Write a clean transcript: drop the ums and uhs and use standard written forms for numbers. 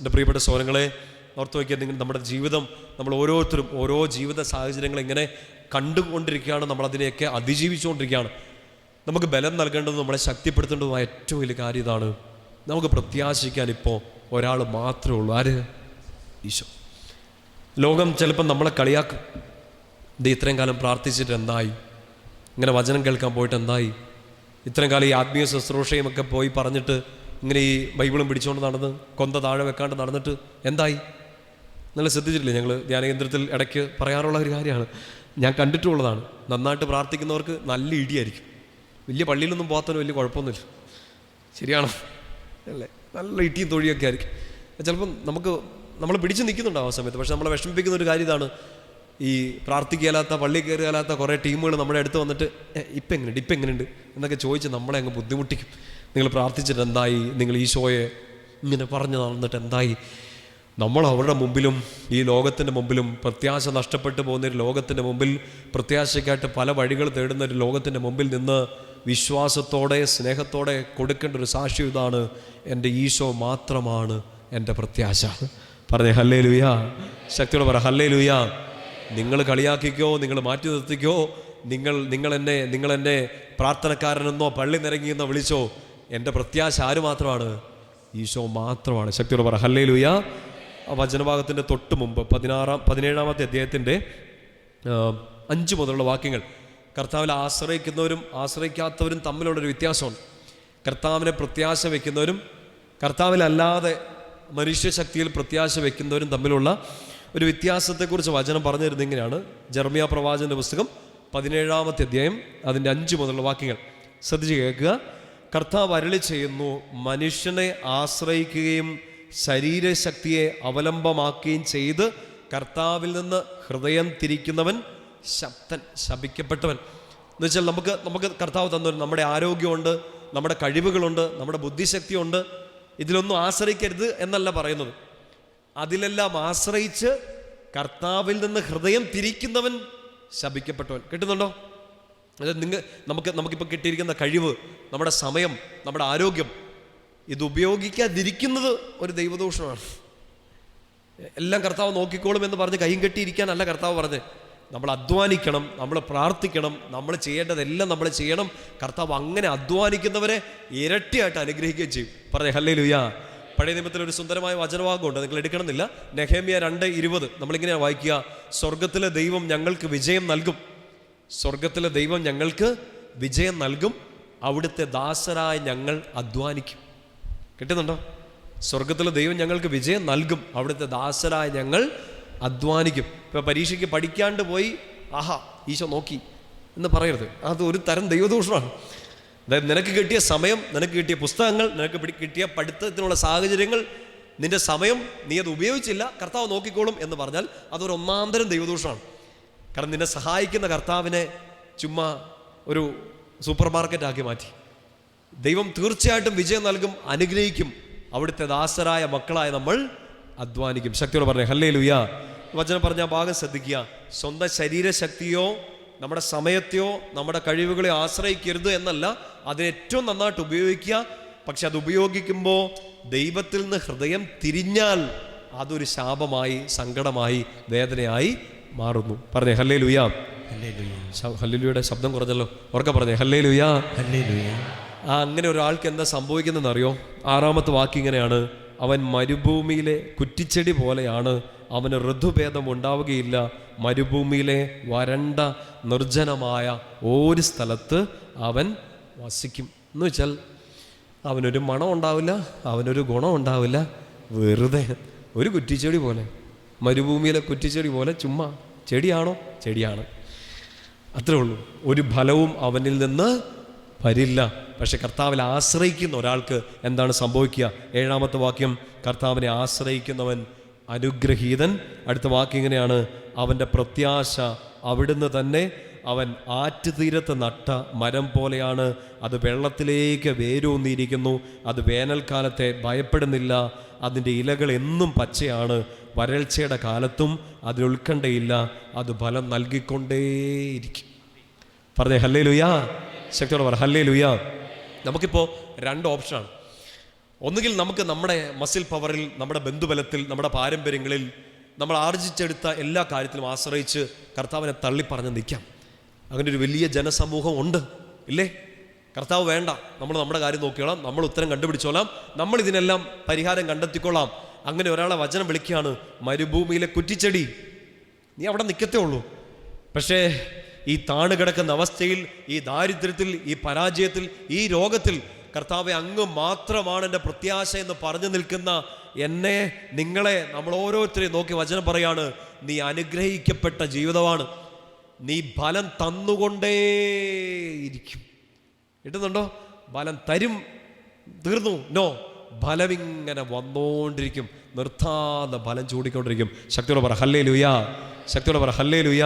എൻ്റെ പ്രിയപ്പെട്ട സഹോദരങ്ങളെ, ഓർത്ത് വയ്ക്കുക, നമ്മുടെ ജീവിതം, നമ്മൾ ഓരോരുത്തരും ഓരോ ജീവിത സാഹചര്യങ്ങൾ ഇങ്ങനെ കണ്ടുകൊണ്ടിരിക്കുകയാണ്. നമ്മളതിനെയൊക്കെ അതിജീവിച്ചുകൊണ്ടിരിക്കുകയാണ്. നമുക്ക് ബലം നൽകേണ്ടതും നമ്മളെ ശക്തിപ്പെടുത്തേണ്ടതുമായ ഏറ്റവും വലിയ കാര്യം ഇതാണ്. നമുക്ക് പ്രത്യാശിക്കാൻ ഇപ്പോൾ ഒരാൾ മാത്രമേ ഉള്ളൂ. ആര്? ഈശോ. ലോകം ചിലപ്പം നമ്മളെ കളിയാക്കും. ഇത് ഇത്രയും കാലം പ്രാർത്ഥിച്ചിട്ട് എന്തായി? ഇങ്ങനെ വചനം കേൾക്കാൻ പോയിട്ട് എന്തായി? ഇത്രയും കാലം ഈ ആത്മീയ ശുശ്രൂഷയുമൊക്കെ പോയി പറഞ്ഞിട്ട് ഇങ്ങനെ ഈ ബൈബിളും പിടിച്ചുകൊണ്ട് നടന്ന് കൊന്ത താഴെ വെക്കാണ്ട് നടന്നിട്ട് എന്തായി? നിങ്ങൾ ശ്രദ്ധിച്ചിട്ടില്ലേ? ഞങ്ങൾ ധ്യാനകേന്ദ്രത്തിൽ ഇടയ്ക്ക് പറയാറുള്ള ഒരു കാര്യമാണ്, ഞാൻ കണ്ടിട്ടുള്ളതാണ്. നന്നായിട്ട് പ്രാർത്ഥിക്കുന്നവർക്ക് നല്ല ഇടിയായിരിക്കും. വലിയ പള്ളിയിലൊന്നും പോകാത്തതിന് വലിയ കുഴപ്പമൊന്നുമില്ല. ശരിയാണോ? അല്ലേ? നല്ല ഇടിയും തൊഴിയൊക്കെ ആയിരിക്കും. ചിലപ്പം നമ്മൾ പിടിച്ച് നിൽക്കുന്നുണ്ടാവും ആ സമയത്ത്. പക്ഷെ നമ്മളെ വിഷമിപ്പിക്കുന്ന ഒരു കാര്യം ഇതാണ്, ഈ പ്രാർത്ഥിക്കാത്ത, പള്ളി കയറിയാലാത്ത കുറേ ടീമുകൾ നമ്മുടെ അടുത്ത് വന്നിട്ട് ഇപ്പം എങ്ങനെയുണ്ട് എന്നൊക്കെ ചോദിച്ച് നമ്മളെ അങ്ങ് ബുദ്ധിമുട്ടിക്കും. നിങ്ങൾ പ്രാർത്ഥിച്ചിട്ട് എന്തായി? നിങ്ങൾ ഈശോയെ ഇങ്ങനെ പറഞ്ഞു നടന്നിട്ട് എന്തായി? നമ്മൾ അവരുടെ മുമ്പിലും ഈ ലോകത്തിൻ്റെ മുമ്പിലും, പ്രത്യാശ നഷ്ടപ്പെട്ടു പോകുന്ന ഒരു ലോകത്തിൻ്റെ മുമ്പിൽ, പ്രത്യാശയ്ക്കായിട്ട് പല വഴികൾ തേടുന്ന ഒരു ലോകത്തിൻ്റെ മുമ്പിൽ നിന്ന് വിശ്വാസത്തോടെ സ്നേഹത്തോടെ കൊടുക്കേണ്ട ഒരു സാക്ഷ്യം ഇതാണ്, എൻ്റെ ഈശോ മാത്രമാണ് എൻ്റെ പ്രത്യാശ. പറഞ്ഞേ ഹല്ലേലൂയാ. ശക്തിയോടെ പറ ഹല്ലേലൂയാ. നിങ്ങൾ കളിയാക്കിക്കോ, നിങ്ങൾ മാറ്റി നിർത്തിക്കോ, നിങ്ങൾ എന്നെ പ്രാർത്ഥനക്കാരനെന്നോ പള്ളി നിരങ്ങിയെന്നോ വിളിച്ചോ, എൻ്റെ പ്രത്യാശ ആര് മാത്രമാണ്? ഈശോ മാത്രമാണ്. ശക്തിയോടെ പറ ഹല്ലേലൂയാ. ആ വചനഭാഗത്തിൻ്റെ തൊട്ട് മുമ്പ് 17-ാമത്തെ അധ്യായത്തിൻ്റെ 5 മുതലുള്ള വാക്യങ്ങൾ, കർത്താവിൽ ആശ്രയിക്കുന്നവരും ആശ്രയിക്കാത്തവരും തമ്മിലുള്ളൊരു വ്യത്യാസമുണ്ട്. കർത്താവിനെ പ്രത്യാശ വയ്ക്കുന്നവരും കർത്താവിലല്ലാതെ മനുഷ്യശക്തിയിൽ പ്രത്യാശ വയ്ക്കുന്നവരും തമ്മിലുള്ള ഒരു വ്യത്യാസത്തെക്കുറിച്ച് വചനം പറഞ്ഞു തരുന്നത് ഇങ്ങനെയാണ്. ജെറമ്യാ പ്രവാചകന്റെ പുസ്തകം 17-ാമത്തെ അധ്യായം അതിൻ്റെ 5 മുതലുള്ള വാക്യങ്ങൾ ശ്രദ്ധിച്ച് കേൾക്കുക. കർത്താവ് അരുളി ചെയ്യുന്നു, മനുഷ്യനെ ആശ്രയിക്കുകയും ശരീരശക്തിയെ അവലംബമാക്കുകയും ചെയ്ത് കർത്താവിൽ നിന്ന് ഹൃദയം തിരിക്കുന്നവൻ ശപിക്കപ്പെട്ടവൻ. എന്ന് വെച്ചാൽ നമുക്ക് കർത്താവ് തന്നൊരു, നമ്മുടെ ആരോഗ്യമുണ്ട്, നമ്മുടെ കഴിവുകളുണ്ട്, നമ്മുടെ ബുദ്ധിശക്തിയുണ്ട്, ഇതിലൊന്നും ആശ്രയിക്കരുത് എന്നല്ല പറയുന്നത്. അതിലെല്ലാം ആശ്രയിച്ച് കർത്താവിൽ നിന്ന് ഹൃദയം തിരിക്കുന്നവൻ ശപിക്കപ്പെട്ടവൻ. കിട്ടുന്നുണ്ടോ? അതായത് നമുക്കിപ്പോൾ കിട്ടിയിരിക്കുന്ന കഴിവ്, നമ്മുടെ സമയം, നമ്മുടെ ആരോഗ്യം, ഇത് ഉപയോഗിക്കാതിരിക്കുന്നത് ഒരു ദൈവദോഷമാണ്. എല്ലാം കർത്താവ് നോക്കിക്കോളും എന്ന് പറഞ്ഞ് കൈയും കെട്ടിയിരിക്കാനല്ല കർത്താവ് പറഞ്ഞത്. നമ്മൾ അധ്വാനിക്കണം, നമ്മൾ പ്രാർത്ഥിക്കണം, നമ്മൾ ചെയ്യേണ്ടതെല്ലാം നമ്മൾ ചെയ്യണം. കർത്താവ് അങ്ങനെ അധ്വാനിക്കുന്നവരെ ഇരട്ടിയായിട്ട് അനുഗ്രഹിക്കുകയും ചെയ്യും. പറഞ്ഞേ ഹല്ലേലൂയാ. പഴയ നിയമത്തിൽ ഒരു സുന്ദരമായ വചനഭാഗമുണ്ട്, നിങ്ങൾ എടുക്കണമെന്നില്ല. നെഹെമ്യ 2:20 നമ്മളിങ്ങനെയാണ് വായിക്കുക, സ്വർഗത്തിലെ ദൈവം ഞങ്ങൾക്ക് വിജയം നൽകും, സ്വർഗത്തിലെ ദൈവം ഞങ്ങൾക്ക് വിജയം നൽകും, അവിടുത്തെ ദാസരായ ഞങ്ങൾ അധ്വാനിക്കും. കിട്ടുന്നുണ്ടോ? സ്വർഗത്തിലെ ദൈവം ഞങ്ങൾക്ക് വിജയം നൽകും, അവിടുത്തെ ദാസരായ ഞങ്ങൾ അധ്വാനിക്കും. ഇപ്പം പരീക്ഷയ്ക്ക് പഠിക്കാണ്ട് പോയി ആഹാ ഈശോ നോക്കി എന്ന് പറയരുത്. അത് ഒരു തരം ദൈവദോഷമാണ്. അതായത് നിനക്ക് കിട്ടിയ സമയം, നിനക്ക് കിട്ടിയ പുസ്തകങ്ങൾ, നിനക്ക് കിട്ടിയ പഠിത്തത്തിനുള്ള സാഹചര്യങ്ങൾ, നിന്റെ സമയം നീ അത് ഉപയോഗിച്ചില്ല, കർത്താവ് നോക്കിക്കോളും എന്ന് പറഞ്ഞാൽ അതൊരു ഒന്നാന്തരം ദൈവദോഷമാണ്. കാരണം നിന്നെ സഹായിക്കുന്ന കർത്താവിനെ ചുമ്മാ ഒരു സൂപ്പർ മാർക്കറ്റാക്കി മാറ്റി. ദൈവം തീർച്ചയായിട്ടും വിജയം നൽകും, അനുഗ്രഹിക്കും, അവിടുത്തെ ദാസരായ മക്കളായ നമ്മൾ അധ്വാനിക്കും. ശക്തിയോട് പറഞ്ഞേ ഹല്ലേലൂയാ. വചനം പറഞ്ഞ ഭാഗം ശ്രദ്ധിക്കുക. സ്വന്തം ശരീരശക്തിയോ നമ്മുടെ സമയത്തെയോ നമ്മുടെ കഴിവുകളെയോ ആശ്രയിക്കരുത് എന്നല്ല, അതിനെ ഏറ്റവും നന്നായിട്ട് ഉപയോഗിക്കുക. പക്ഷെ അത് ഉപയോഗിക്കുമ്പോൾ ദൈവത്തിൽ നിന്ന് ഹൃദയം തിരിഞ്ഞാൽ അതൊരു ശാപമായി, സങ്കടമായി, വേദനയായി മാറുന്നു. പറഞ്ഞേ ഹല്ലേലൂയാ. ഹല്ലേലൂയയുടെ ശബ്ദം കുറഞ്ഞല്ലോ, ഉറക്കെ പറഞ്ഞേ ഹല്ലേലൂയാ. അങ്ങനെ ഒരാൾക്ക് എന്താ സംഭവിക്കുന്നതെന്ന് അറിയോ? 6-ാമത്തെ വാക്യം ഇങ്ങനെയാണ്, അവൻ മരുഭൂമിയിലെ കുറ്റിച്ചെടി പോലെയാണ്, അവന് ഋതുഭേദം ഉണ്ടാവുകയില്ല, മരുഭൂമിയിലെ വരണ്ട നിർജ്ജനമായ ഒരു സ്ഥലത്ത് അവൻ വസിക്കും. എന്ന് വെച്ചാൽ അവനൊരു മണം ഉണ്ടാവില്ല, അവനൊരു ഗുണം ഉണ്ടാവില്ല, വെറുതെ ഒരു കുറ്റിച്ചെടി പോലെ, മരുഭൂമിയിലെ കുറ്റിച്ചെടി പോലെ. ചുമ്മാ ചെടിയാണോ? ചെടിയാണ്, അത്രേ ഉള്ളൂ. ഒരു ഫലവും അവനിൽ നിന്ന് വരില്ല. പക്ഷെ കർത്താവിൽ ആശ്രയിക്കുന്ന ഒരാൾക്ക് എന്താണ് സംഭവിക്കുക? 7-ാമത്തെ വാക്യം, കർത്താവിനെ ആശ്രയിക്കുന്നവൻ അനുഗ്രഹീതൻ. അടുത്ത വാക്യം ഇങ്ങനെയാണ്, അവൻ്റെ പ്രത്യാശ അവിടുന്ന് തന്നെ, അവൻ ആറ്റുതീരത്ത് നട്ട മരം പോലെയാണ്, അത് വെള്ളത്തിലേക്ക് വേരൂന്നിയിരിക്കുന്നു, അത് വേനൽക്കാലത്തെ ഭയപ്പെടുന്നില്ല, അതിൻ്റെ ഇലകൾ എന്നും പച്ചയാണ്, വരൾച്ചയുടെ കാലത്തും അതിന് ഉത്കണ്ഠയില്ല, അത് ഫലം നൽകിക്കൊണ്ടേയിരിക്കും. പറഞ്ഞേ ഹല്ലേലൂയാ. ശക്തിയോടെ പറ ഹല്ലേലൂയാ. നമുക്കിപ്പോൾ 2 ഓപ്ഷനാണ്. ഒന്നുകിൽ നമുക്ക് നമ്മുടെ മസിൽ പവറിൽ, നമ്മുടെ ബന്ധുബലത്തിൽ, നമ്മുടെ പാരമ്പര്യങ്ങളിൽ നമ്മൾ ആർജിച്ചെടുത്ത എല്ലാ കാര്യത്തിലും ആശ്രയിച്ച് കർത്താവിനെ തള്ളിപ്പറഞ്ഞ് നിൽക്കാം. അങ്ങനെ ഒരു വലിയ ജനസമൂഹം ഉണ്ട്, ഇല്ലേ? കർത്താവ് വേണ്ട, നമ്മൾ നമ്മുടെ കാര്യം നോക്കിക്കോളാം, നമ്മൾ ഉത്തരം കണ്ടുപിടിച്ചോളാം, നമ്മൾ ഇതിനെല്ലാം പരിഹാരം കണ്ടെത്തിക്കൊള്ളാം. അങ്ങനെ ഒരാളെ വചനം വിളിക്കുകയാണ് മരുഭൂമിയിലെ കുറ്റിച്ചെടി. നീ അവിടെ നിൽക്കത്തേ ഉള്ളൂ. പക്ഷേ ഈ താണുകിടക്കുന്ന അവസ്ഥയിൽ, ഈ ദാരിദ്ര്യത്തിൽ, ഈ പരാജയത്തിൽ, ഈ രോഗത്തിൽ കർത്താവെ അങ്ങ് മാത്രമാണ് എൻ്റെ പ്രത്യാശ എന്ന് പറഞ്ഞു നിൽക്കുന്ന എന്നെ, നിങ്ങളെ, നമ്മൾ ഓരോരുത്തരെയും നോക്കി വചനം പറയാണ്, നീ അനുഗ്രഹിക്കപ്പെട്ട ജീവിതമാണ്. നീ ഫലം തന്നുകൊണ്ടേയിരിക്കും. കിട്ടുന്നുണ്ടോ? ഫലം തരും, തീർന്നു? നോ, ഫലം ഇങ്ങനെ വന്നുകൊണ്ടിരിക്കും, നിർത്താതെ ഫലം ചൂടിക്കൊണ്ടിരിക്കും. ശക്തിയോടെ പറ ഹല്ലേലൂയ, ശക്തിയോടെ പറ ഹല്ലേലൂയ.